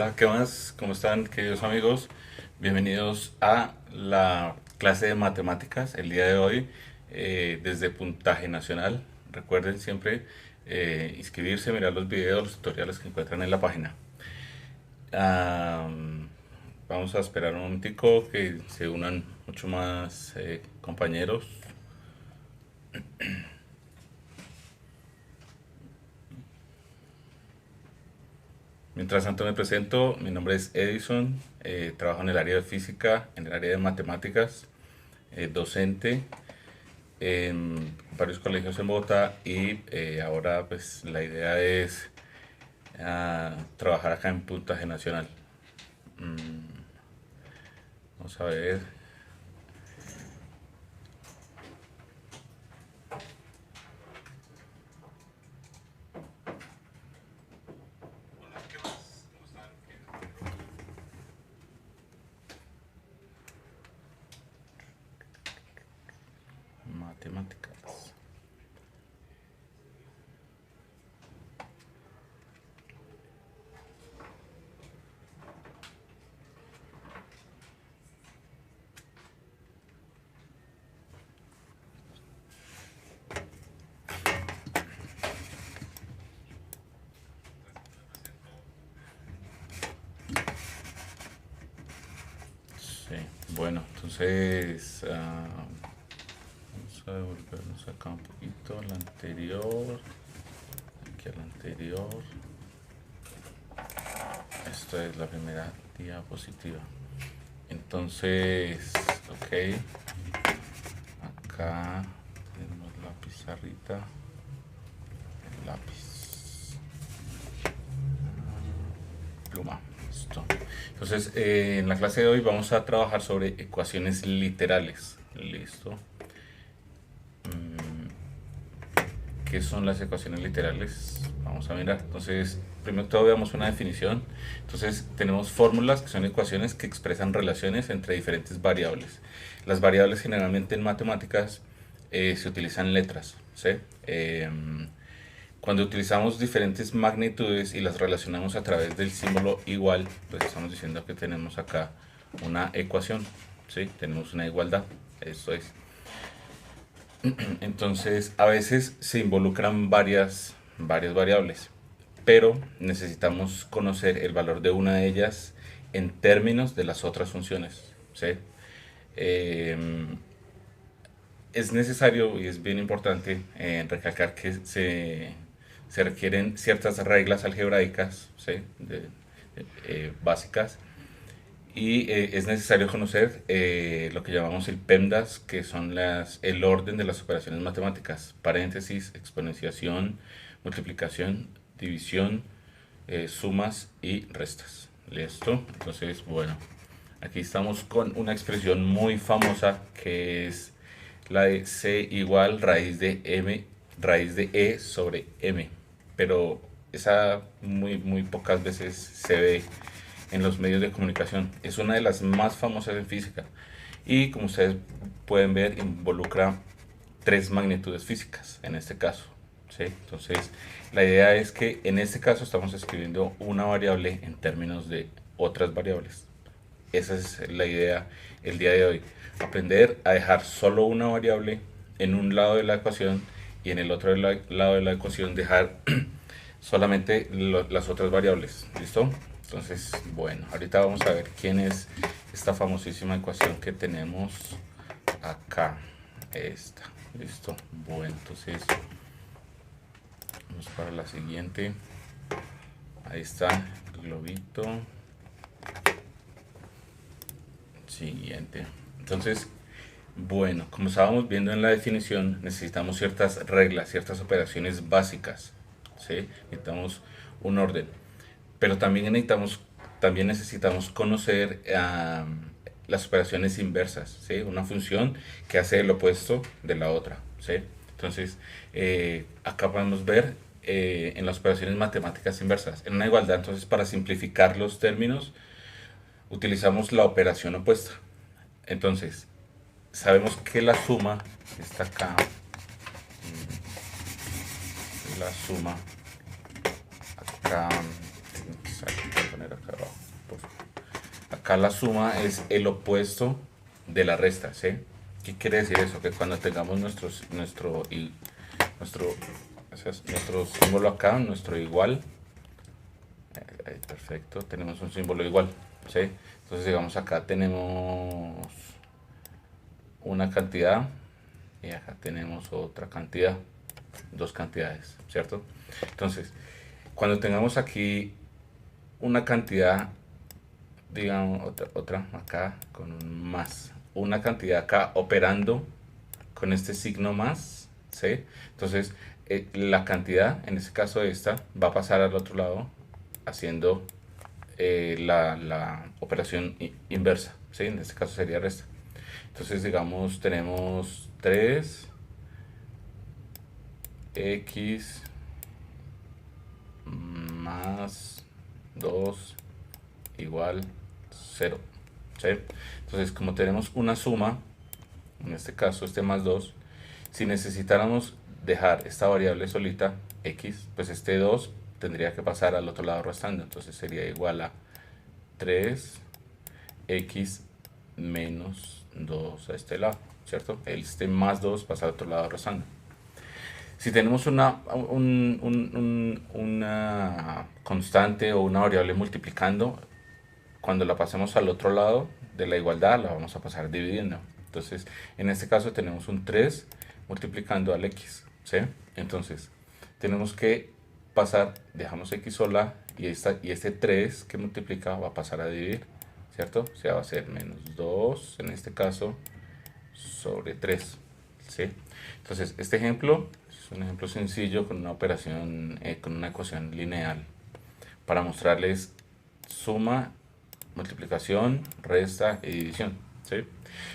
Hola, ¿qué más? ¿Cómo están, queridos amigos? Bienvenidos a la clase de matemáticas el día de hoy desde Puntaje Nacional. Recuerden siempre inscribirse, mirar los videos, los tutoriales que encuentran en la página. Am, Vamos a esperar un momentico que se unan mucho más compañeros. Mientras tanto me presento, mi nombre es Edison, trabajo en el área de física, en el área de matemáticas, docente en varios colegios en Bogotá y ahora pues la idea es trabajar acá en Puntaje Nacional. Mm, Vamos a ver. Matemáticas. Sí, bueno, entonces vamos a devolvernos acá un poquito a la anterior, aquí a la anterior. Esta es la primera diapositiva. Entonces, ok, acá tenemos la pizarrita, el lápiz, pluma, listo. Entonces, en la clase de hoy vamos a trabajar sobre ecuaciones literales, listo. ¿Qué son las ecuaciones literales? Vamos a mirar. Entonces, primero todo veamos una definición. Entonces, tenemos fórmulas que son ecuaciones que expresan relaciones entre diferentes variables. Las variables generalmente en matemáticas se utilizan letras, ¿sí? Cuando utilizamos diferentes magnitudes y las relacionamos a través del símbolo igual, pues estamos diciendo que tenemos acá una ecuación, ¿sí? Tenemos una igualdad, eso es. Entonces, a veces se involucran varias variables, pero necesitamos conocer el valor de una de ellas en términos de las otras funciones, ¿sí? Eh, es necesario y es bien importante recalcar que se requieren ciertas reglas algebraicas, ¿sí? Básicas, y es necesario conocer lo que llamamos el PEMDAS, que son el orden de las operaciones matemáticas: paréntesis, exponenciación, multiplicación, división, sumas y restas. ¿Listo? Entonces, bueno, aquí estamos con una expresión muy famosa que es la de C igual raíz de M, raíz de E sobre M. Pero esa muy pocas veces se ve en los medios de comunicación. Es una de las más famosas en física y, como ustedes pueden ver, involucra tres magnitudes físicas en este caso, ¿sí? Entonces, la idea es que en este caso estamos escribiendo una variable en términos de otras variables. Esa es la idea el día de hoy: aprender a dejar solo una variable en un lado de la ecuación y en el otro lado de la ecuación dejar solamente las otras variables. ¿Listo? Entonces, bueno, ahorita vamos a ver quién es esta famosísima ecuación que tenemos acá. Esta. ¿Listo? Bueno, entonces vamos para la siguiente. Ahí está el globito. Siguiente. Entonces, bueno, como estábamos viendo en la definición, necesitamos ciertas reglas, ciertas operaciones básicas, ¿sí? Necesitamos un orden, pero también necesitamos conocer las operaciones inversas, ¿sí? Una función que hace el opuesto de la otra, ¿sí? Entonces, acá podemos ver en las operaciones matemáticas inversas, en una igualdad. Entonces, para simplificar los términos, utilizamos la operación opuesta. Entonces, sabemos que la suma está acá, la suma acá, poner acá abajo. Acá la suma es el opuesto de la resta, ¿sí? ¿Qué quiere decir eso? Que cuando tengamos nuestro símbolo acá, nuestro igual, perfecto, tenemos un símbolo igual, ¿sí? Entonces digamos acá tenemos una cantidad y acá tenemos otra cantidad, dos cantidades, ¿cierto? Entonces, cuando tengamos aquí una cantidad, digamos otra acá con un más, una cantidad acá operando con este signo más, ¿sí? Entonces, la cantidad, en este caso esta, va a pasar al otro lado haciendo la operación inversa, ¿sí? En este caso sería resta. Entonces, digamos, tenemos 3x más 2 igual 0, ¿sí? Entonces, como tenemos una suma, en este caso este más 2, si necesitáramos dejar esta variable solita, x, pues este 2 tendría que pasar al otro lado restando, entonces sería igual a 3x menos 2 a este lado, ¿cierto? Este más 2 pasa al otro lado restando. Si tenemos una constante o una variable multiplicando, cuando la pasemos al otro lado de la igualdad, la vamos a pasar dividiendo. Entonces, en este caso tenemos un 3 multiplicando al x, ¿sí? Entonces, tenemos que pasar, dejamos x sola y este 3 que multiplica va a pasar a dividir, ¿cierto? O sea, va a ser menos 2 en este caso sobre 3, ¿sí? Entonces, este ejemplo es un ejemplo sencillo con una operación, con una ecuación lineal para mostrarles suma, multiplicación, resta y división, ¿sí?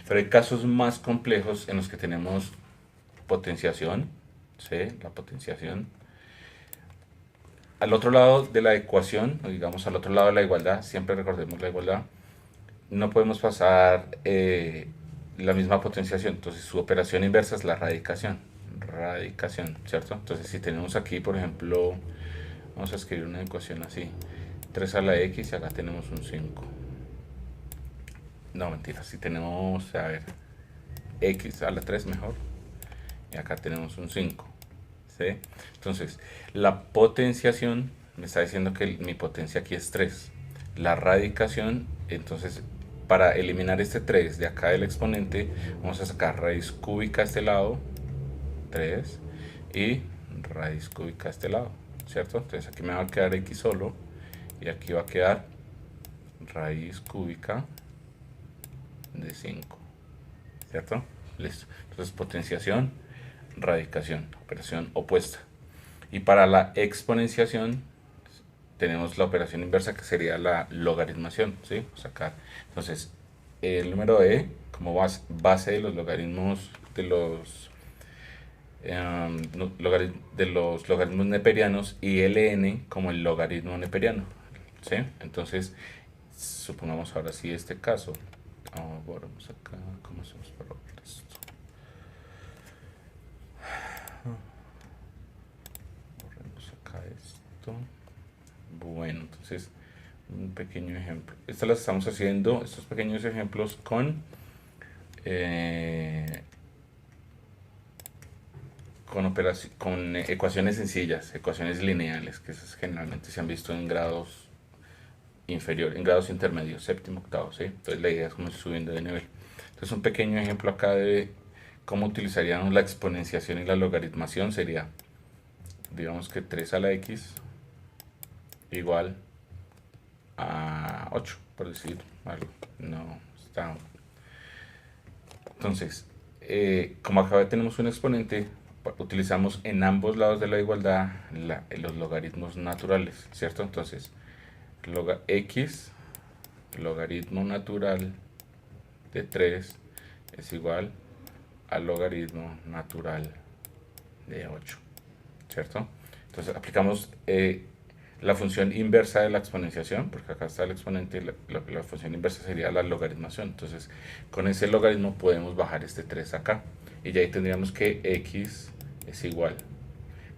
Pero hay casos más complejos en los que tenemos potenciación, ¿sí? La potenciación. Al otro lado de la ecuación, o digamos al otro lado de la igualdad, siempre recordemos la igualdad, no podemos pasar la misma potenciación, entonces su operación inversa es la radicación, ¿cierto? Entonces si tenemos aquí, por ejemplo, vamos a escribir una ecuación así, 3 a la x y acá tenemos un 5. No, mentira, si tenemos, a ver, x a la 3 mejor, y acá tenemos un 5, ¿sí? Entonces, la potenciación me está diciendo que mi potencia aquí es 3. La radicación, entonces, para eliminar este 3 de acá del exponente, vamos a sacar raíz cúbica a este lado, 3, y raíz cúbica a este lado, ¿cierto? Entonces aquí me va a quedar x solo, y aquí va a quedar raíz cúbica de 5, ¿cierto? Listo. Entonces potenciación, radicación, operación opuesta. Y para la exponenciación tenemos la operación inversa que sería la logaritmación, ¿sí? Sacar. Entonces el número e como base de los logaritmos de los logaritmos neperianos y ln como el logaritmo neperiano, ¿sí? Entonces supongamos ahora sí este caso. Borramos acá, ¿cómo hacemos para borrar esto? Borremos acá esto. Bueno, entonces un pequeño ejemplo. Estas las estamos haciendo, estos pequeños ejemplos con ecuaciones sencillas, ecuaciones lineales, que esas generalmente se han visto en grados inferior, en grados intermedios, séptimo, octavo, ¿sí? Entonces la idea es como subiendo de nivel. Entonces un pequeño ejemplo acá de cómo utilizaríamos la exponenciación y la logaritmación sería, digamos que 3 a la x igual a 8, por decir algo. No, está. Entonces, como acá tenemos un exponente, utilizamos en ambos lados de la igualdad los logaritmos naturales, ¿cierto? Entonces, x logaritmo natural de 3 es igual al logaritmo natural de 8, ¿cierto? Entonces aplicamos la función inversa de la exponenciación, porque acá está el exponente, la función inversa sería la logaritmación. Entonces con ese logaritmo podemos bajar este 3 acá y ya ahí tendríamos que x es igual.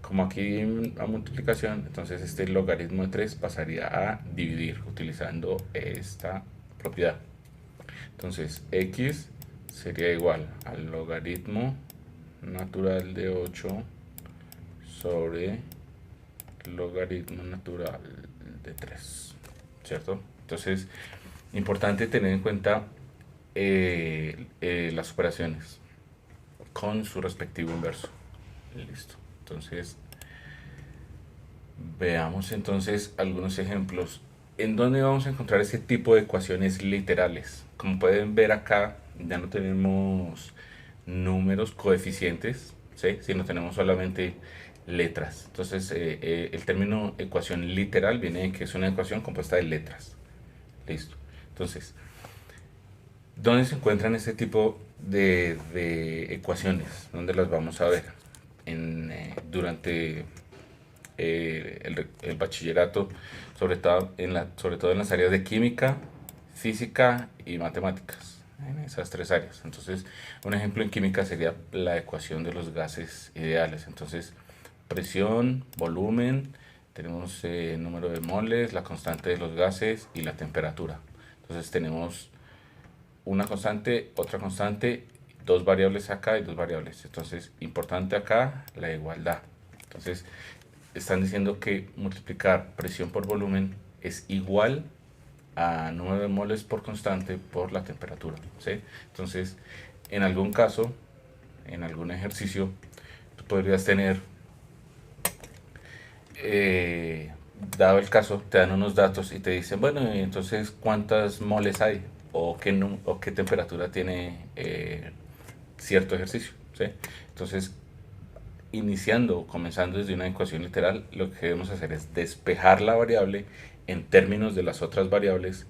Como aquí a multiplicación, entonces este logaritmo de 3 pasaría a dividir utilizando esta propiedad. Entonces x sería igual al logaritmo natural de 8 sobre logaritmo natural de 3, ¿cierto? Entonces, importante tener en cuenta las operaciones con su respectivo inverso. Listo. Entonces, veamos entonces algunos ejemplos. ¿En dónde vamos a encontrar ese tipo de ecuaciones literales? Como pueden ver acá, ya no tenemos números coeficientes, ¿sí? Sino tenemos solamente letras. Entonces, el término ecuación literal viene de que es una ecuación compuesta de letras. Listo. Entonces, ¿dónde se encuentran este tipo de ecuaciones? ¿Dónde las vamos a ver? Durante el bachillerato, sobre todo en las áreas de química, física y matemáticas, en esas tres áreas. Entonces, un ejemplo en química sería la ecuación de los gases ideales. Entonces, presión, volumen, tenemos número de moles, la constante de los gases y la temperatura. Entonces, tenemos una constante, otra constante, dos variables acá y dos variables. Entonces, importante acá, la igualdad. Entonces, están diciendo que multiplicar presión por volumen es igual a 9 moles por constante por la temperatura, ¿sí? Entonces, en algún caso, en algún ejercicio, tú podrías tener, dado el caso, te dan unos datos y te dicen, bueno, entonces, ¿cuántas moles hay? O qué temperatura tiene cierto ejercicio, ¿sí? Entonces, iniciando o comenzando desde una ecuación literal, lo que debemos hacer es despejar la variable en términos de las otras variables,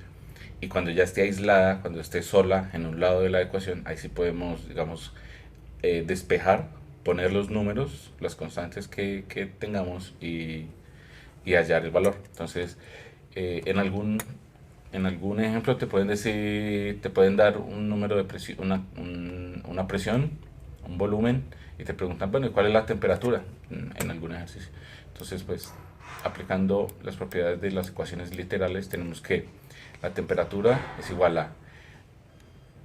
y cuando ya esté aislada, cuando esté sola en un lado de la ecuación, ahí sí podemos, digamos, despejar, poner los números, las constantes que tengamos y hallar el valor. Entonces, eh, en algún en algún ejemplo te pueden decir, te pueden dar un número de presión, una presión, un volumen, y te preguntan, bueno, ¿y cuál es la temperatura en algún ejercicio? Entonces, pues, aplicando las propiedades de las ecuaciones literales, tenemos que la temperatura es igual a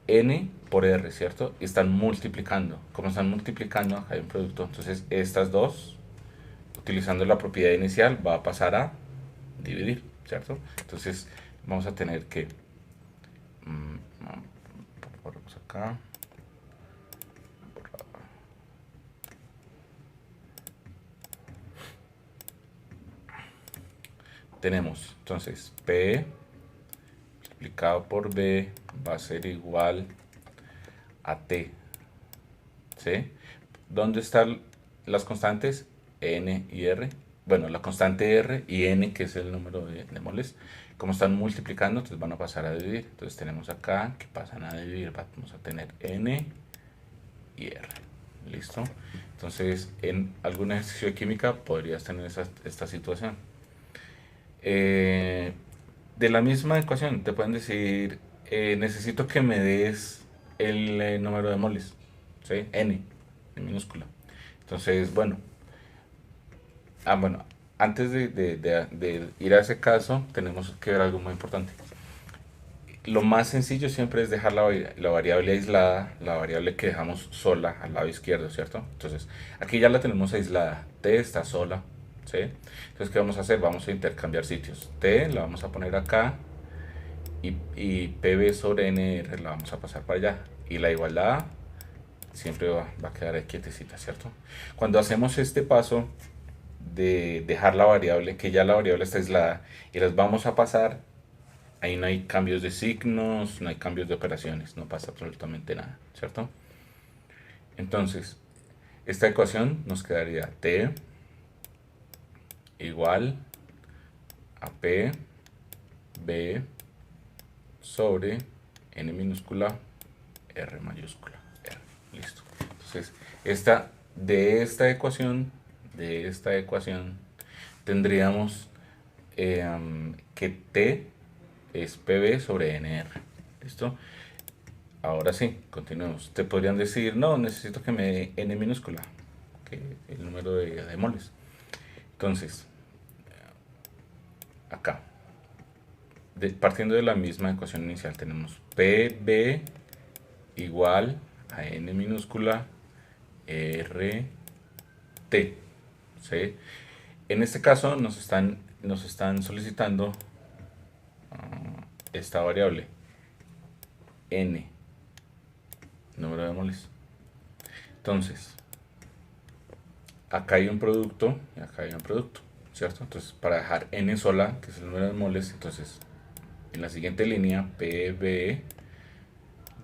N por R, ¿cierto? Y están multiplicando. Como están multiplicando, acá hay un producto. Entonces, estas dos, utilizando la propiedad inicial, va a pasar a dividir, ¿cierto? Entonces, vamos a tener que borramos acá, tenemos entonces P multiplicado por B va a ser igual a T, ¿sí? ¿Dónde están las constantes? N y R. Bueno, la constante R y N, que es el número de moles, como están multiplicando, entonces van a pasar a dividir. Entonces tenemos acá que pasan a dividir, vamos a tener N y R. ¿Listo? Entonces, en algún ejercicio de química podrías tener esta situación. De la misma ecuación, te pueden decir, necesito que me des el número de moles, ¿sí? N, en minúscula. Entonces, bueno, bueno, antes de ir a ese caso, tenemos que ver algo muy importante. Lo más sencillo siempre es dejar la variable aislada, la variable que dejamos sola al lado izquierdo, ¿cierto? Entonces, aquí ya la tenemos aislada, t está sola, ¿sí? Entonces, ¿qué vamos a hacer? Vamos a intercambiar sitios. T la vamos a poner acá y pb sobre nr la vamos a pasar para allá. Y la igualdad siempre va a quedar ahí quietecita, ¿cierto? Cuando hacemos este paso de dejar la variable, que ya la variable está aislada, y las vamos a pasar, ahí no hay cambios de signos, no hay cambios de operaciones, no pasa absolutamente nada, ¿cierto? Entonces, esta ecuación nos quedaría t igual a p b sobre n minúscula r mayúscula r. Listo. Entonces, de esta ecuación tendríamos que t es pb sobre nr. ¿Listo? Ahora sí, continuemos. Te podrían decir, no, necesito que me dé n minúscula. ¿Ok? que el número de moles. Entonces, acá, partiendo de la misma ecuación inicial, tenemos PB igual a N minúscula RT. ¿Sí? En este caso nos están solicitando esta variable N, número de moles. Entonces, acá hay un producto y acá hay un producto, ¿cierto? Entonces, para dejar N sola, que es el número de moles, entonces en la siguiente línea PB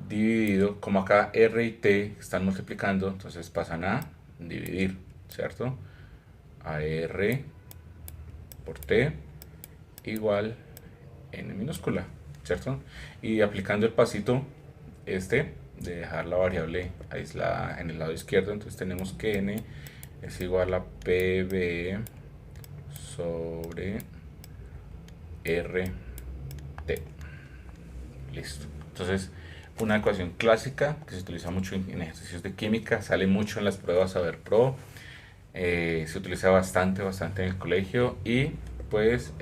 dividido, como acá R y T están multiplicando, entonces pasan a dividir, ¿cierto? A R por T igual N minúscula, ¿cierto? Y aplicando el pasito de dejar la variable aislada en el lado izquierdo, entonces tenemos que N es igual a PB sobre RT. Listo. Entonces, una ecuación clásica que se utiliza mucho en ejercicios de química, sale mucho en las pruebas Saber Pro, se utiliza bastante en el colegio y pues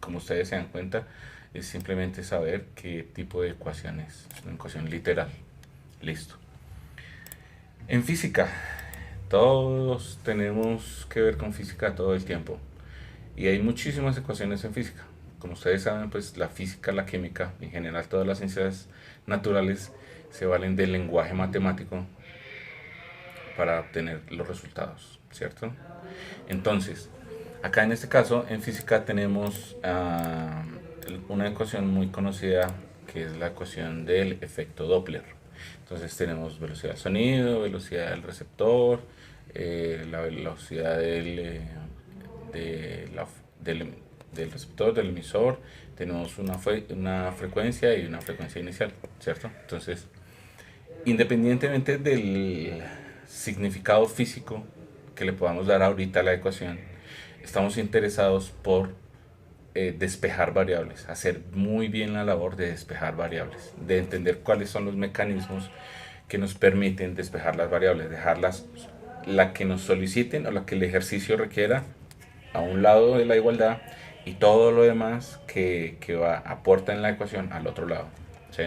como ustedes se dan cuenta es simplemente saber qué tipo de ecuación es una ecuación literal. Listo. En física, todos tenemos que ver con física todo el tiempo y hay muchísimas ecuaciones en física. Como ustedes saben, pues la física, la química, en general todas las ciencias naturales se valen del lenguaje matemático para obtener los resultados, ¿cierto? Entonces, acá en este caso, en física tenemos una ecuación muy conocida que es la ecuación del efecto Doppler. Entonces tenemos velocidad del sonido, velocidad del receptor, la velocidad de la- del, del receptor, del emisor, tenemos una frecuencia y una frecuencia inicial, ¿cierto? Entonces, independientemente del significado físico que le podamos dar ahorita a la ecuación, estamos interesados por despejar variables, hacer muy bien la labor de despejar variables, de entender cuáles son los mecanismos que nos permiten despejar las variables, dejarlas la que nos soliciten o la que el ejercicio requiera a un lado de la igualdad y todo lo demás aporta en la ecuación al otro lado, ¿sí?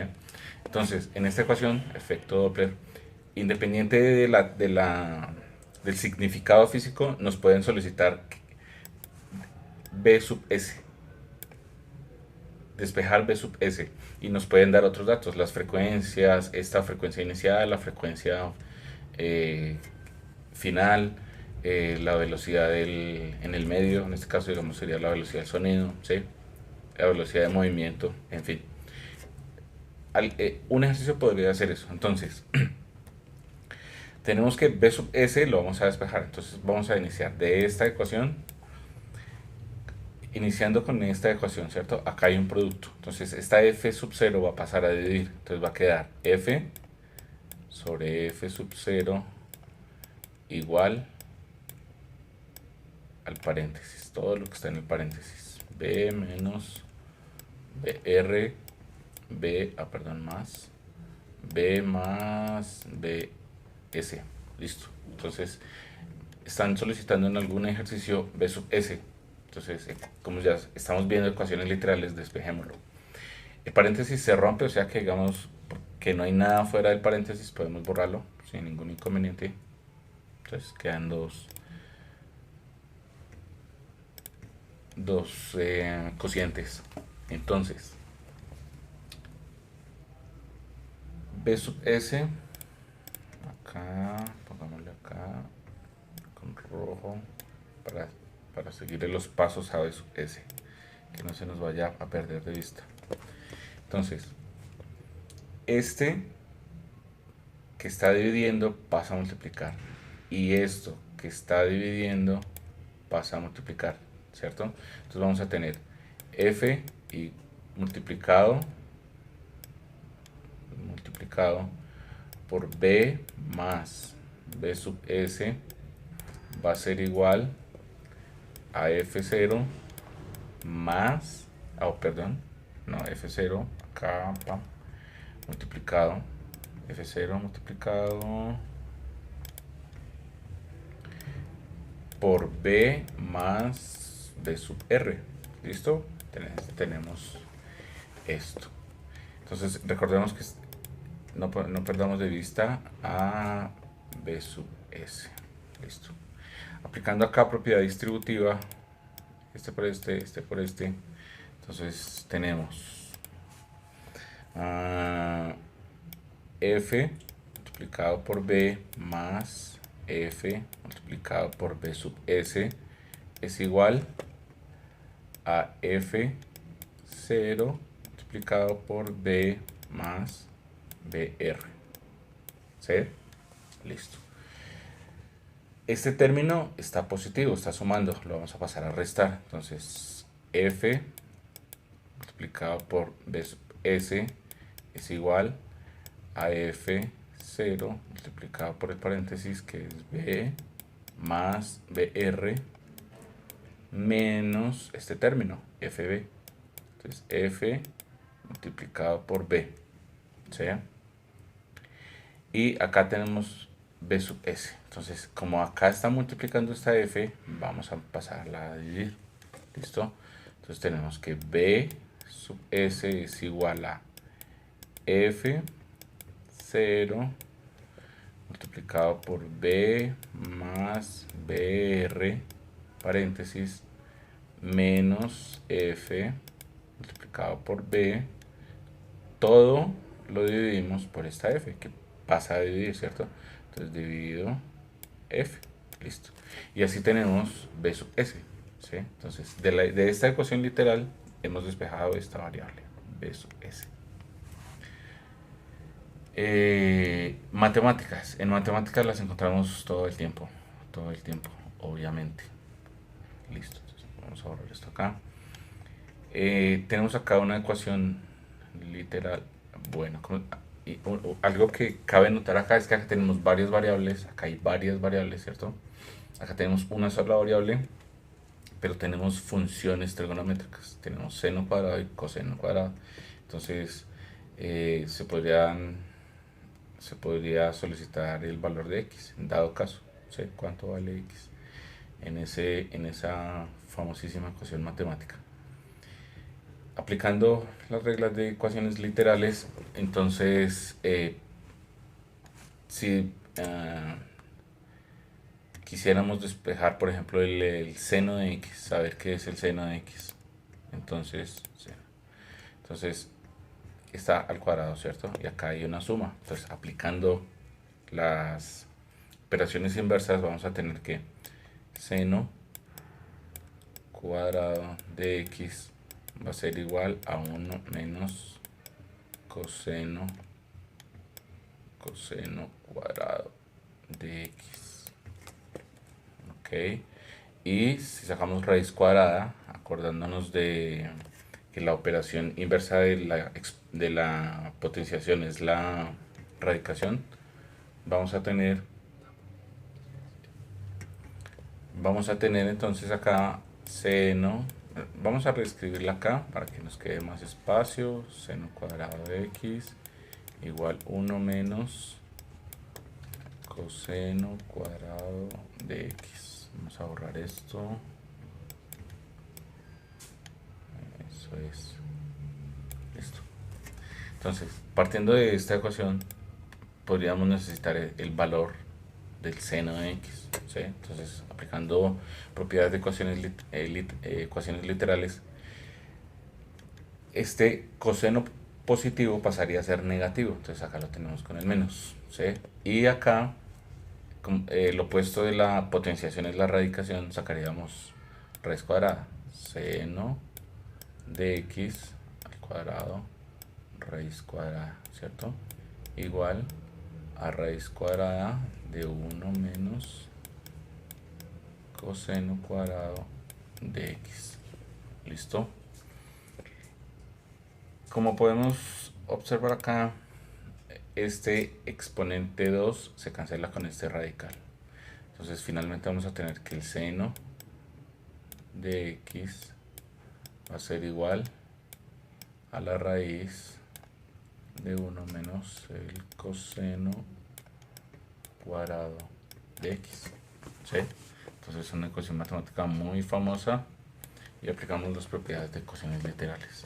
Entonces, en esta ecuación, efecto Doppler, independiente del significado físico, nos pueden solicitar B sub S, despejar B sub S, y nos pueden dar otros datos, las frecuencias, esta frecuencia inicial, la frecuencia eh, final, la velocidad en el medio, en este caso digamos sería la velocidad del sonido, ¿sí? La velocidad de movimiento, en fin. Un ejercicio podría hacer eso. Entonces, tenemos que B sub S lo vamos a despejar. Entonces vamos a iniciar de esta ecuación. Iniciando con esta ecuación, ¿cierto? Acá hay un producto. Entonces esta F sub 0 va a pasar a dividir. Entonces va a quedar F sobre F sub 0 igual al paréntesis. Todo lo que está en el paréntesis. B menos BR más B más BS. Listo. Entonces están solicitando en algún ejercicio B sub S. Entonces, como ya estamos viendo ecuaciones literales, despejémoslo. El paréntesis se rompe, o sea que digamos que no hay nada fuera del paréntesis, podemos borrarlo sin ningún inconveniente. Entonces quedan dos cocientes. Entonces, B sub S, acá, pongámosle acá con rojo para seguir los pasos a B sub S, que no se nos vaya a perder de vista. Entonces, este que está dividiendo pasa a multiplicar y esto que está dividiendo pasa a multiplicar, ¿cierto? Entonces vamos a tener F y multiplicado por B más B sub S va a ser igual a F0 más, F0 acá, multiplicado, F0 multiplicado por b más b sub r. ¿Listo? Tenemos esto. Entonces recordemos que no perdamos de vista a b sub s. Listo. Aplicando acá propiedad distributiva, este por este por este. Entonces tenemos f multiplicado por b más f multiplicado por b sub s es igual a f0 multiplicado por b más br. ¿Sí? Listo. Este término está positivo, está sumando, lo vamos a pasar a restar. Entonces f multiplicado por b sub s es igual a f0 multiplicado por el paréntesis, que es b más br menos este término, fb. Entonces f multiplicado por b, ¿sí? Y acá tenemos b sub s. Entonces, como acá está multiplicando esta f, vamos a pasarla a dividir. ¿Listo? Entonces tenemos que b sub s es igual a f0 multiplicado por b más br paréntesis menos f multiplicado por b, todo lo dividimos por esta f que pasa a dividir, ¿cierto? Entonces divido f, listo. Y así tenemos b sub s, ¿sí? Entonces de esta ecuación literal hemos despejado esta variable b sub s. Matemáticas. En matemáticas las encontramos todo el tiempo, obviamente. Listo, entonces vamos a borrar esto acá. Tenemos acá una ecuación literal. Bueno, algo que cabe notar acá es que acá tenemos varias variables. Acá hay varias variables, ¿cierto? Acá tenemos una sola variable, pero tenemos funciones trigonométricas. Tenemos seno cuadrado y coseno cuadrado. Entonces se podría solicitar el valor de x, en dado caso, ¿sí? ¿Cuánto vale x? En esa famosísima ecuación matemática. Aplicando las reglas de ecuaciones literales, entonces, si quisiéramos despejar, por ejemplo, el seno de x, saber qué es el seno de x, entonces está al cuadrado, ¿cierto? Y acá hay una suma. Entonces, aplicando las operaciones inversas, vamos a tener que seno cuadrado de x va a ser igual a 1 menos coseno cuadrado de x. Ok. Y si sacamos raíz cuadrada, acordándonos de que la operación inversa de la potenciación es la radicación, vamos a tener entonces acá seno, vamos a reescribirla acá para que nos quede más espacio, seno cuadrado de x igual 1 menos coseno cuadrado de x. Vamos a borrar esto. Eso es. Listo. Entonces, partiendo de esta ecuación, podríamos necesitar el valor del seno de x, ¿sí? Entonces, aplicando propiedades de ecuaciones literales, este coseno positivo pasaría a ser negativo. Entonces acá lo tenemos con el menos, ¿sí? Y acá, lo opuesto de la potenciación es la radicación, sacaríamos raíz cuadrada. Seno de x al cuadrado, raíz cuadrada, ¿cierto? Igual a raíz cuadrada de 1 menos coseno cuadrado de x. ¿Listo? Como podemos observar acá, este exponente 2 se cancela con este radical. Entonces finalmente vamos a tener que el seno de x va a ser igual a la raíz de 1 menos el coseno cuadrado de x, ¿sí? Entonces es una ecuación matemática muy famosa y aplicamos las propiedades de ecuaciones literales.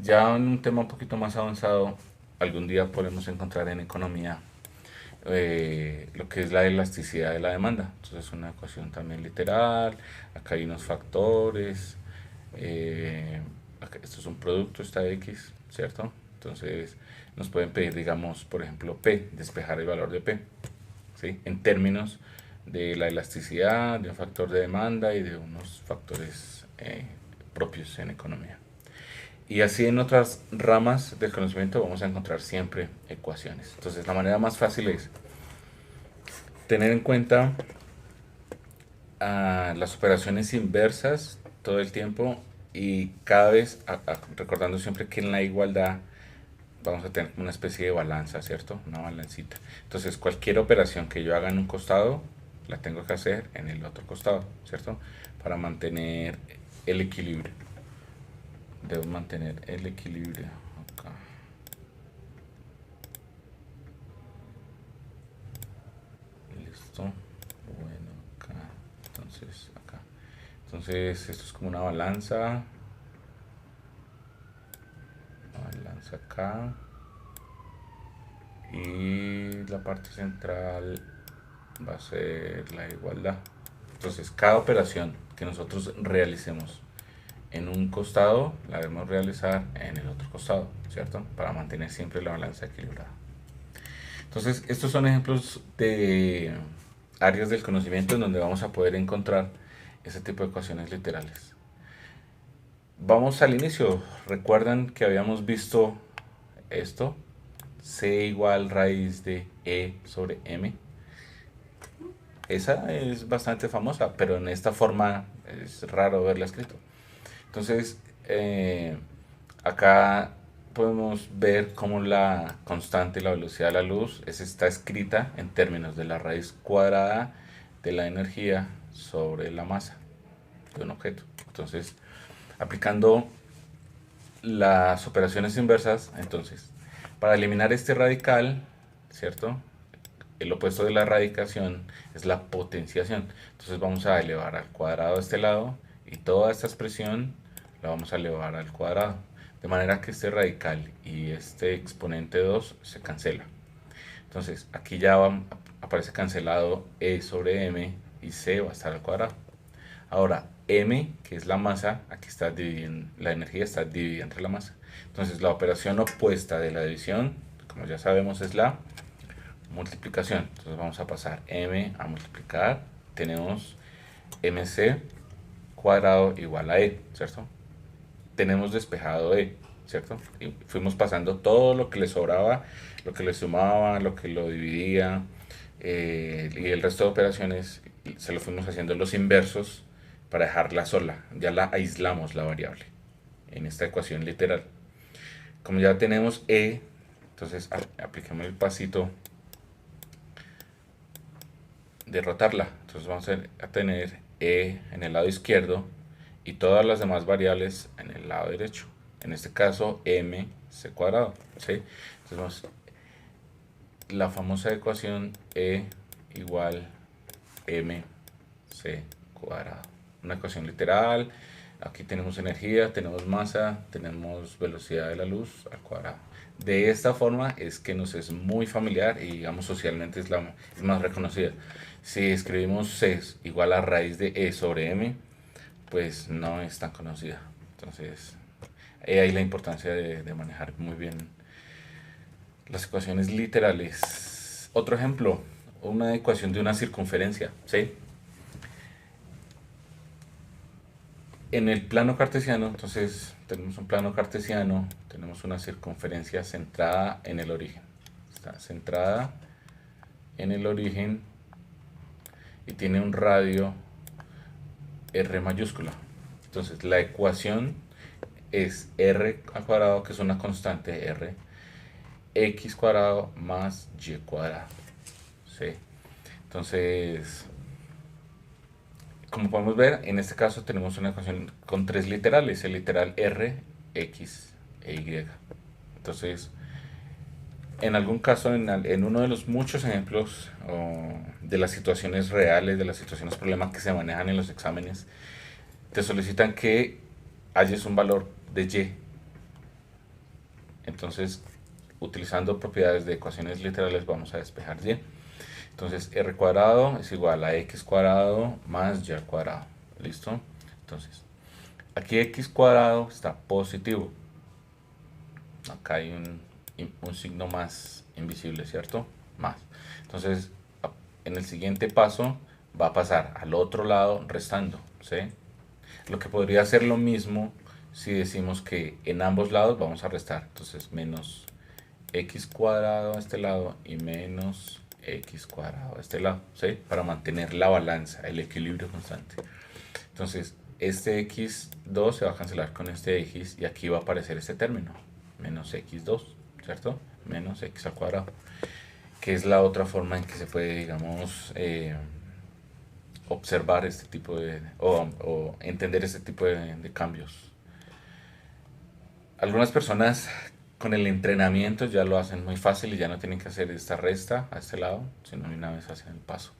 Ya en un tema un poquito más avanzado, algún día podemos encontrar en economía lo que es la elasticidad de la demanda. Entonces es una ecuación también literal, acá hay unos factores, esto es un producto, está X, ¿cierto? Entonces nos pueden pedir, digamos, por ejemplo, P, despejar el valor de P, ¿sí? En términos de la elasticidad, de un factor de demanda y de unos factores propios en economía. Y así en otras ramas del conocimiento vamos a encontrar siempre ecuaciones. Entonces la manera más fácil es tener en cuenta las operaciones inversas todo el tiempo y cada vez recordando siempre que en la igualdad vamos a tener una especie de balanza, ¿cierto? Una balancita. Entonces cualquier operación que yo haga en un costado la tengo que hacer en el otro costado, ¿cierto? Para mantener el equilibrio. Debo mantener el equilibrio acá. Listo. Bueno, acá. Entonces, acá. Entonces, esto es como una balanza. Balanza acá. Y la parte central va a ser la igualdad. Entonces, cada operación que nosotros realicemos en un costado la debemos realizar en el otro costado, ¿cierto? Para mantener siempre la balanza equilibrada. Entonces, estos son ejemplos de áreas del conocimiento en donde vamos a poder encontrar ese tipo de ecuaciones literales. Vamos al inicio. ¿Recuerdan que habíamos visto esto? C igual raíz de E sobre M. Esa es bastante famosa, pero en esta forma es raro verla escrito. Entonces, acá podemos ver cómo la constante, la velocidad de la luz, está escrita en términos de la raíz cuadrada de la energía sobre la masa de un objeto. Entonces, aplicando las operaciones inversas, entonces, para eliminar este radical, ¿cierto? El opuesto de la radicación es la potenciación. Entonces vamos a elevar al cuadrado este lado y toda esta expresión la vamos a elevar al cuadrado. De manera que este radical y este exponente 2 se cancela. Entonces aquí ya aparece cancelado E sobre M y C va a estar al cuadrado. Ahora M, que es la masa, aquí está dividiendo, la energía está dividida entre la masa. Entonces la operación opuesta de la división, como ya sabemos, es la multiplicación. Entonces vamos a pasar M a multiplicar. Tenemos MC cuadrado igual a E, ¿cierto? Tenemos despejado E, ¿cierto? Y fuimos pasando todo lo que le sobraba, lo que le sumaba, lo que lo dividía, y el resto de operaciones se lo fuimos haciendo los inversos para dejarla sola. Ya la aislamos la variable en esta ecuación literal. Como ya tenemos E, entonces apliquemos el pasito de rotarla. Entonces vamos a tener E en el lado izquierdo y todas las demás variables en el lado derecho. En este caso mc cuadrado, ¿sí? Entonces vamos, la famosa ecuación E igual mc cuadrado. Una ecuación literal. Aquí tenemos energía, tenemos masa, tenemos velocidad de la luz al cuadrado. De esta forma es que nos es muy familiar y digamos socialmente es más reconocida. Si escribimos C igual a raíz de E sobre M, pues no es tan conocida. Entonces, ahí la importancia de manejar muy bien las ecuaciones literales. Otro ejemplo, una ecuación de una circunferencia, ¿sí? En el plano cartesiano, entonces tenemos un plano cartesiano, tenemos una circunferencia centrada en el origen. Está centrada en el origen y tiene un radio R mayúscula. Entonces la ecuación es R al cuadrado, que es una constante R, X cuadrado más Y cuadrado. ¿Sí? Entonces, como podemos ver, en este caso tenemos una ecuación con tres literales, el literal R, X e Y. Entonces, En algún caso, en uno de los muchos ejemplos de las situaciones reales, de las situaciones problemas que se manejan en los exámenes, te solicitan que halles un valor de y. Entonces, utilizando propiedades de ecuaciones literales, vamos a despejar y. Entonces, r cuadrado es igual a x cuadrado más y al cuadrado. ¿Listo? Entonces, aquí x cuadrado está positivo. Acá hay un signo más invisible, ¿cierto? Más. Entonces, en el siguiente paso va a pasar al otro lado restando, ¿sí? Lo que podría ser lo mismo si decimos que en ambos lados vamos a restar. Entonces, menos x cuadrado a este lado y menos x cuadrado a este lado, ¿sí? Para mantener la balanza, el equilibrio constante. Entonces, este x2 se va a cancelar con este x y aquí va a aparecer este término, menos x2, ¿cierto? Menos x al cuadrado, que es la otra forma en que se puede, digamos, observar este tipo de, o entender este tipo de cambios. Algunas personas con el entrenamiento ya lo hacen muy fácil y ya no tienen que hacer esta resta a este lado, sino de una vez hacen el paso.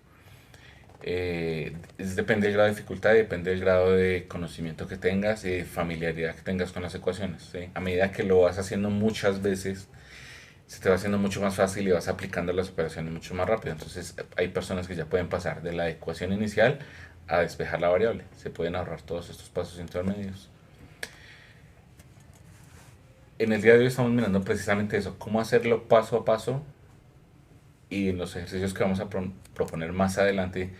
Depende del grado de dificultad y depende del grado de conocimiento que tengas y de familiaridad que tengas con las ecuaciones, ¿sí? A medida que lo vas haciendo muchas veces, se te va haciendo mucho más fácil y vas aplicando las operaciones mucho más rápido. Entonces hay personas que ya pueden pasar de la ecuación inicial a despejar la variable. Se pueden ahorrar todos estos pasos intermedios. En el día de hoy estamos mirando precisamente eso, cómo hacerlo paso a paso, y en los ejercicios que vamos a proponer más adelante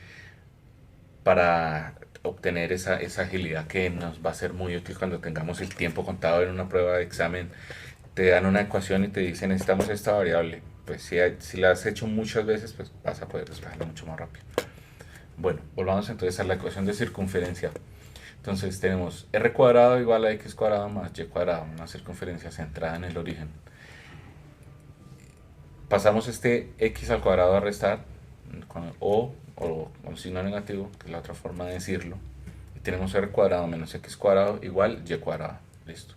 para obtener esa agilidad que nos va a ser muy útil cuando tengamos el tiempo contado en una prueba de examen. Te dan una ecuación y te dicen necesitamos esta variable. Pues si la has hecho muchas veces, pues vas a poder despejarla mucho más rápido. Bueno, volvamos entonces a la ecuación de circunferencia. Entonces tenemos r cuadrado igual a x cuadrado más y cuadrado, una circunferencia centrada en el origen. Pasamos este x al cuadrado a restar con con signo negativo, que es la otra forma de decirlo. Y tenemos r cuadrado menos x cuadrado igual y cuadrado. Listo.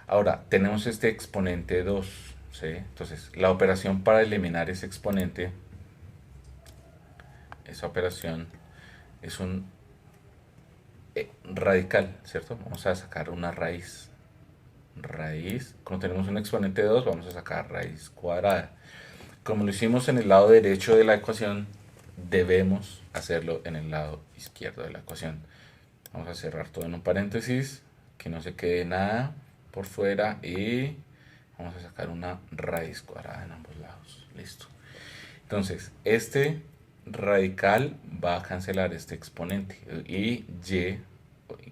Ahora, tenemos este exponente 2, ¿sí? Entonces, la operación para eliminar ese exponente, esa operación es un radical, ¿cierto? Vamos a sacar una raíz. Raíz, como tenemos un exponente 2, vamos a sacar raíz cuadrada. Como lo hicimos en el lado derecho de la ecuación, debemos hacerlo en el lado izquierdo de la ecuación. Vamos a cerrar todo en un paréntesis, que no se quede nada por fuera, y vamos a sacar una raíz cuadrada en ambos lados. Listo. Entonces, este radical va a cancelar este exponente y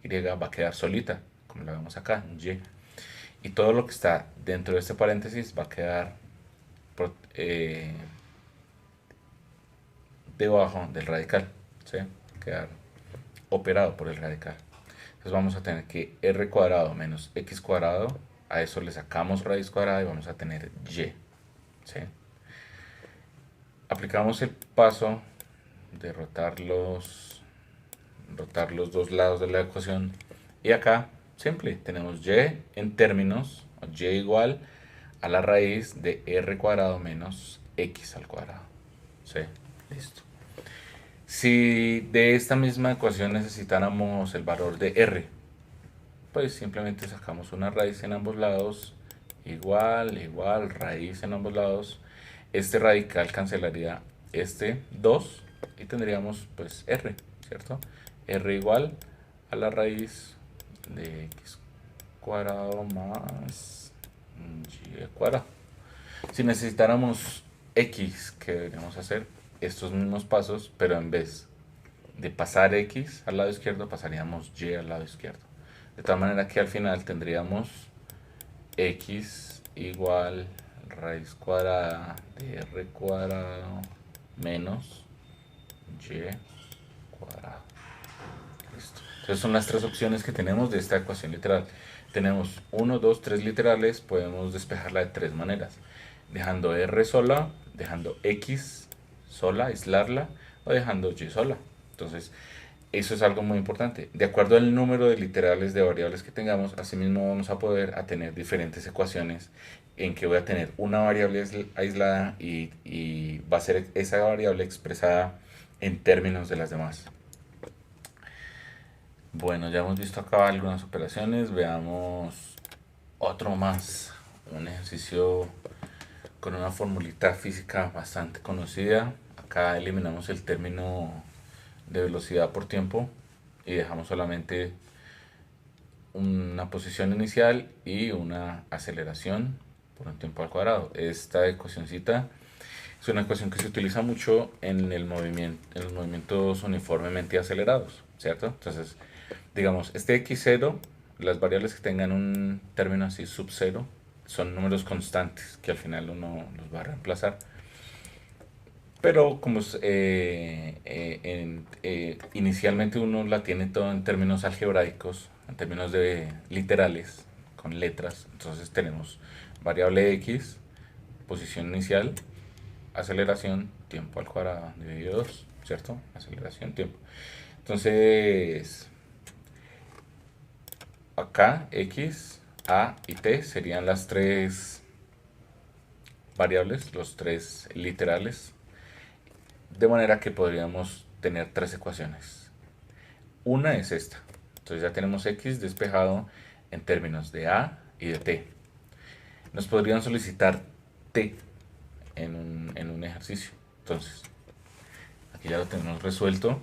y va a quedar solita, como la vemos acá, y. Y todo lo que está dentro de este paréntesis va a quedar debajo del radical, ¿sí? Va a quedar operado por el radical. Entonces vamos a tener que r cuadrado menos x cuadrado, a eso le sacamos raíz cuadrada y vamos a tener y, ¿sí? Aplicamos el paso de rotar los dos lados de la ecuación y acá simple, tenemos y en términos, y igual a la raíz de r cuadrado menos x al cuadrado, ¿sí? Listo. Si de esta misma ecuación necesitáramos el valor de r, pues simplemente sacamos una raíz en ambos lados, igual, raíz en ambos lados. Este radical cancelaría este 2 y tendríamos pues r, ¿cierto? R igual a la raíz de x cuadrado más y cuadrado. Si necesitáramos x, ¿qué deberíamos hacer? Estos mismos pasos, pero en vez de pasar x al lado izquierdo, pasaríamos y al lado izquierdo. De tal manera que al final tendríamos x igual raíz cuadrada de r cuadrado menos y cuadrado. Listo. Entonces son las tres opciones que tenemos de esta ecuación literal. Tenemos 1, 2, 3 literales, podemos despejarla de tres maneras. Dejando r sola, dejando x sola, aislarla, o dejando y sola. Entonces, Eso es algo muy importante. De acuerdo al número de literales de variables que tengamos, asimismo vamos a poder a tener diferentes ecuaciones en que voy a tener una variable aislada y va a ser esa variable expresada en términos de las demás. Bueno, ya hemos visto acá algunas operaciones. Veamos otro más. Un ejercicio con una formulita física bastante conocida. Acá eliminamos el término de velocidad por tiempo y dejamos solamente una posición inicial y una aceleración por un tiempo al cuadrado. Esta ecuacióncita es una ecuación que se utiliza mucho en el movimiento, en los movimientos uniformemente acelerados, ¿cierto? Entonces, digamos, este x0, las variables que tengan un término así sub 0, son números constantes que al final uno los va a reemplazar. Pero como inicialmente uno la tiene todo en términos algebraicos, en términos de literales, con letras, entonces tenemos variable x, posición inicial, aceleración, tiempo al cuadrado, dividido 2, ¿cierto? Aceleración, tiempo. Entonces, acá x, a y t serían las tres variables, los tres literales, de manera que podríamos tener tres ecuaciones. Una es esta. Entonces ya tenemos x despejado en términos de a y de t. Nos podrían solicitar t en un ejercicio. Entonces, aquí ya lo tenemos resuelto.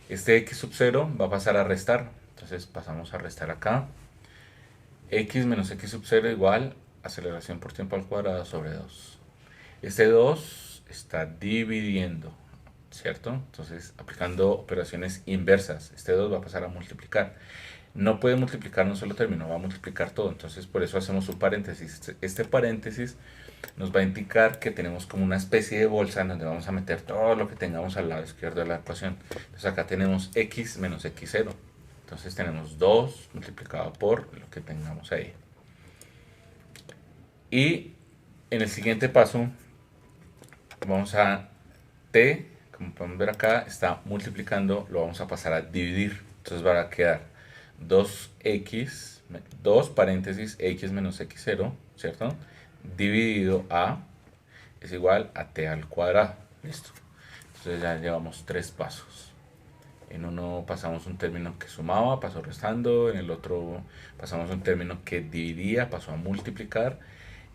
Este x sub 0 va a pasar a restar. Entonces pasamos a restar acá. X menos x sub 0 igual aceleración por tiempo al cuadrado sobre 2. Este 2 está dividiendo, ¿cierto? Entonces, aplicando operaciones inversas, este 2 va a pasar a multiplicar. No puede multiplicar un solo término, va a multiplicar todo. Entonces, por eso hacemos un paréntesis. Este paréntesis nos va a indicar que tenemos como una especie de bolsa en donde vamos a meter todo lo que tengamos al lado izquierdo de la ecuación. Entonces, acá tenemos x menos x0. Entonces, tenemos 2 multiplicado por lo que tengamos ahí. Y en el siguiente paso, vamos a t, como podemos ver acá, está multiplicando, lo vamos a pasar a dividir. Entonces va a quedar 2x, 2 paréntesis x menos x0, ¿cierto? Dividido a es igual a t al cuadrado. Listo. Entonces ya llevamos tres pasos. En uno pasamos un término que sumaba, pasó restando. En el otro pasamos un término que dividía, pasó a multiplicar.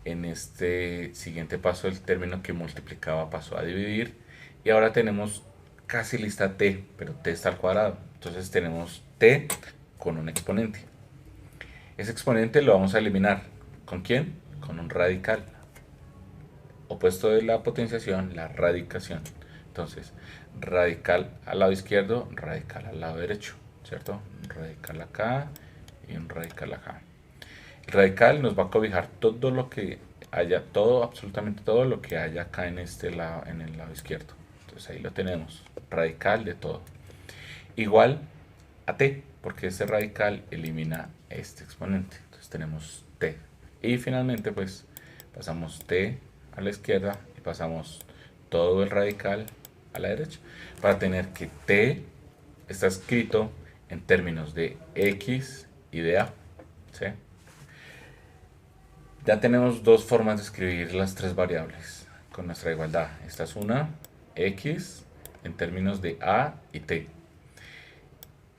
En este siguiente paso el término que multiplicaba pasó a dividir. Y ahora tenemos casi lista t, pero t está al cuadrado. Entonces tenemos t con un exponente. Ese exponente lo vamos a eliminar. ¿Con quién? Con un radical. Opuesto de la potenciación, la radicación. Entonces, radical al lado izquierdo, radical al lado derecho, ¿cierto? Un radical acá y un radical acá. El radical nos va a cobijar todo lo que haya, todo, absolutamente todo lo que haya acá en este lado, en el lado izquierdo. Entonces ahí lo tenemos, radical de todo. Igual a t, porque este radical elimina este exponente. Entonces tenemos t. Y finalmente pues pasamos t a la izquierda y pasamos todo el radical a la derecha para tener que t está escrito en términos de x y de a. ¿Sí? Ya tenemos dos formas de escribir las tres variables con nuestra igualdad. Esta es una, x en términos de a y t.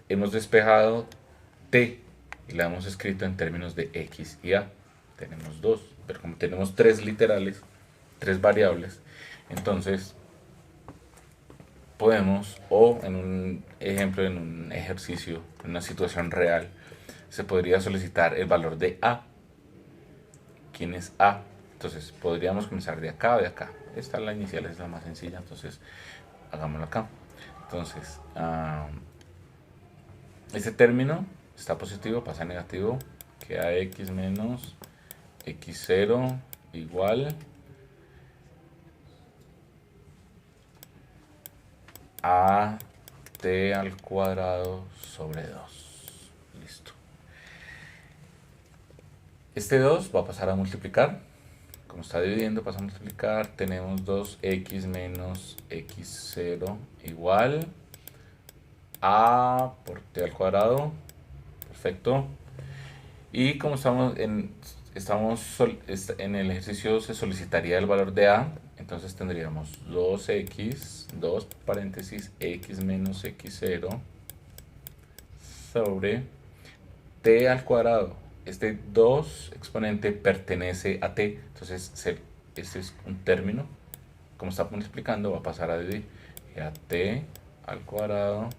Hemos despejado t y la hemos escrito en términos de x y a. Tenemos dos, pero como tenemos tres literales, tres variables, entonces podemos, o en un ejemplo, en un ejercicio, en una situación real, se podría solicitar el valor de a. ¿Quién es a? Entonces podríamos comenzar de acá o de acá. Esta la inicial es la más sencilla, entonces hagámoslo acá. Entonces, este término está positivo, pasa a negativo, queda x menos x0 igual a t al cuadrado sobre 2. Listo. Este 2 va a pasar a multiplicar. Como está dividiendo, pasa a multiplicar. Tenemos 2x menos x0 igual a por t al cuadrado, perfecto. Y como en el ejercicio se solicitaría el valor de a, entonces tendríamos 2x, 2 paréntesis, x menos x0 sobre t al cuadrado. Este 2 exponente pertenece a t, entonces este es un término, como estamos explicando, va a pasar a dividir y a t al cuadrado,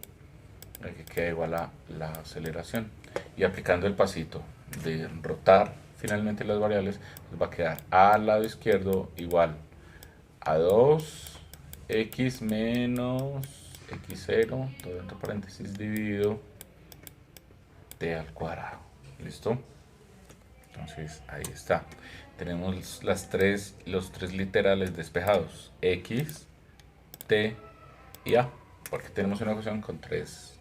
que queda igual a la aceleración. Y aplicando el pasito de rotar finalmente las variables, nos va a quedar a al lado izquierdo igual a 2x menos x0, todo entre paréntesis, dividido t al cuadrado. ¿Listo? Entonces ahí está. Tenemos los tres literales despejados: x, t y a, porque tenemos una ecuación con tres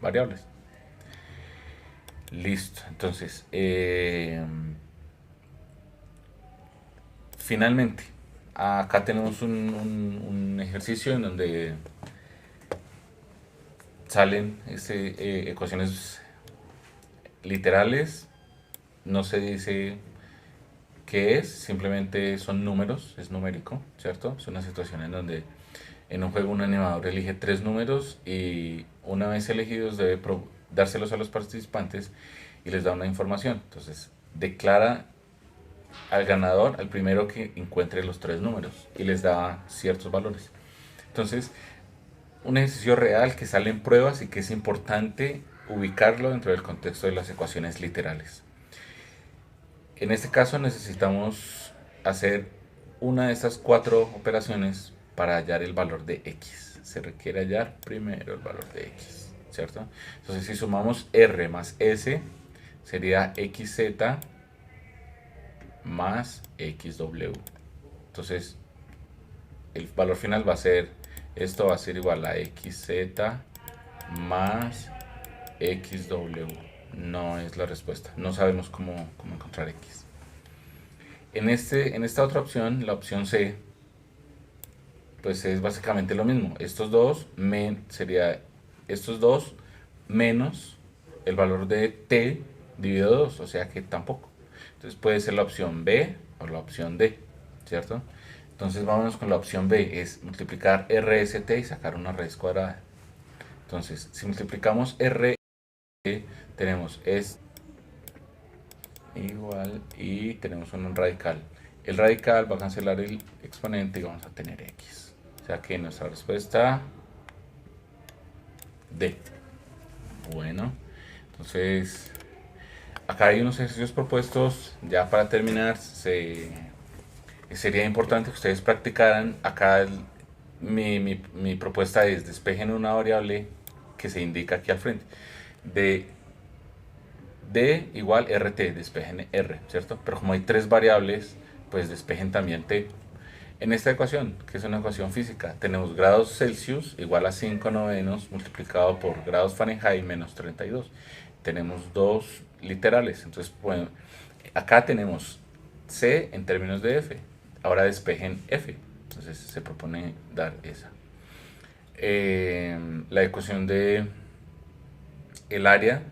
variables. Listo. Entonces, finalmente, acá tenemos un ejercicio en donde salen ecuaciones literales. No se dice qué es, simplemente son números, es numérico, ¿cierto? Es una situación en donde en un juego un animador elige tres números y una vez elegidos debe dárselos a los participantes y les da una información. Entonces, declara al ganador, al primero que encuentre los tres números y les da ciertos valores. Entonces, un ejercicio real que sale en pruebas y que es importante ubicarlo dentro del contexto de las ecuaciones literales. En este caso necesitamos hacer una de estas cuatro operaciones para hallar el valor de x. Se requiere hallar primero el valor de x, ¿cierto? Entonces si sumamos r más s, sería xz más xw. Entonces el valor final va a ser, esto va a ser igual a xz más xw. No es la respuesta, no sabemos cómo encontrar x. En esta otra opción, la opción C, pues es básicamente lo mismo. Sería estos dos menos el valor de t dividido 2, o sea que tampoco. Entonces puede ser la opción B o la opción D, ¿cierto? Entonces vámonos con la opción B, es multiplicar RST y sacar una raíz cuadrada. Entonces, si multiplicamos R, tenemos es igual y tenemos un radical. El radical va a cancelar el exponente y vamos a tener x. O sea que nuestra respuesta D. Bueno, entonces acá hay unos ejercicios propuestos. Ya para terminar, sería importante que ustedes practicaran. Acá mi propuesta es: despejen una variable que se indica aquí al frente. D igual RT, despejen R, ¿cierto? Pero como hay tres variables, pues despejen también T. En esta ecuación, que es una ecuación física, tenemos grados Celsius igual a 5 novenos multiplicado por grados Fahrenheit menos 32. Tenemos dos literales, entonces bueno, acá tenemos C en términos de F. Ahora despejen F, entonces se propone dar esa. La ecuación de el área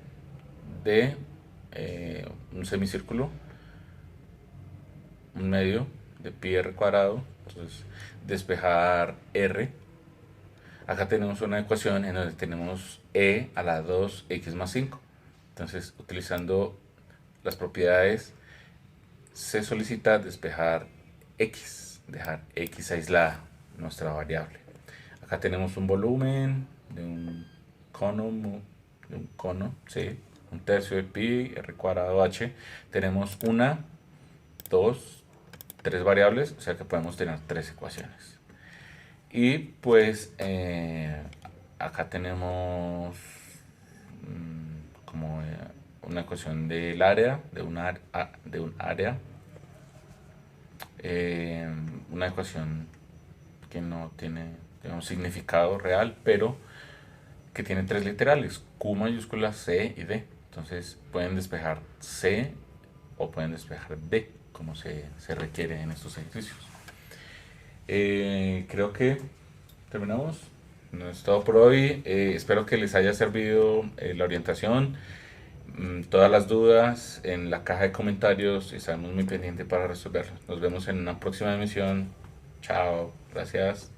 de un semicírculo, un medio de pi r cuadrado, entonces despejar r. Acá tenemos una ecuación en donde tenemos e a la 2x más 5. Entonces, utilizando las propiedades, se solicita despejar x, dejar x aislada, nuestra variable. Acá tenemos un volumen de un cono, ¿sí? Un tercio de pi r cuadrado h. Tenemos una, dos, tres variables, o sea que podemos tener tres ecuaciones. Y pues acá tenemos como una ecuación del área, de un área, una ecuación que no tiene un significado real, pero que tiene tres literales: Q mayúscula, C y D. Entonces pueden despejar C o pueden despejar D, como se requiere en estos ejercicios. Creo que terminamos. No es todo por hoy. Espero que les haya servido la orientación. Todas las dudas en la caja de comentarios, estamos muy pendientes para resolverlos. Nos vemos en una próxima emisión. Chao, gracias.